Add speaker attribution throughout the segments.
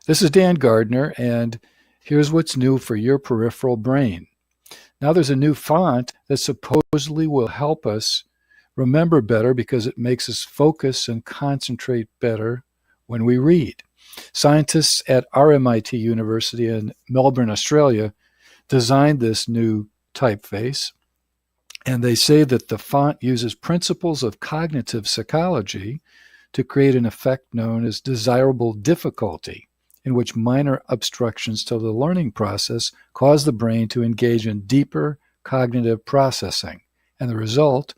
Speaker 1: This is Dan Gardner, and here's what's new for your peripheral brain. Now there's a new font that supposedly will help us remember better because it makes us focus and concentrate better when we read. Scientists at RMIT University in Melbourne, Australia, designed this new typeface, and they say that the font uses principles of cognitive psychology to create an effect known as desirable difficulty, in which minor obstructions to the learning process cause the brain to engage in deeper cognitive processing. And the result,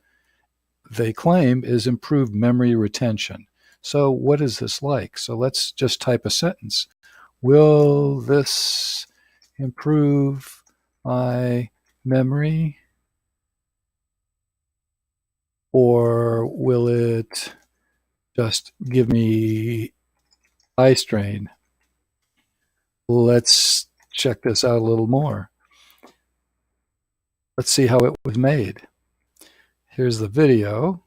Speaker 1: they claim, is improved memory retention. So what is this like? So let's just type a sentence. Will this improve my memory? Or will it just give me eye strain? Let's check this out a little more. Let's see how it was made. Here's the video.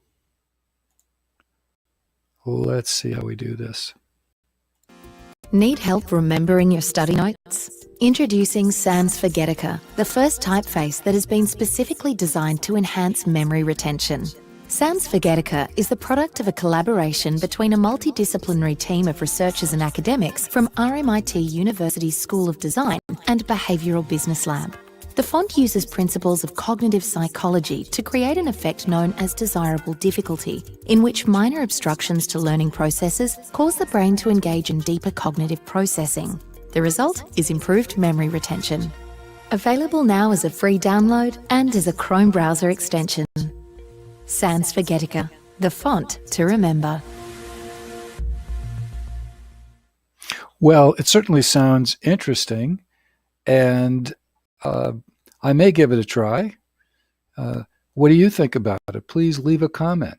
Speaker 1: Let's see how we do this.
Speaker 2: Need help remembering your study notes? Introducing Sans Forgetica, the first typeface that has been specifically designed to enhance memory retention. Sans Forgetica is the product of a collaboration between a multidisciplinary team of researchers and academics from RMIT University's School of Design and Behavioural Business Lab. The font uses principles of cognitive psychology to create an effect known as desirable difficulty, in which minor obstructions to learning processes cause the brain to engage in deeper cognitive processing. The result is improved memory retention. Available now as a free download and as a Chrome browser extension. Sans Forgetica, the font to remember.
Speaker 1: Well, it certainly sounds interesting, and I may give it a try. What do you think about it? Please leave a comment.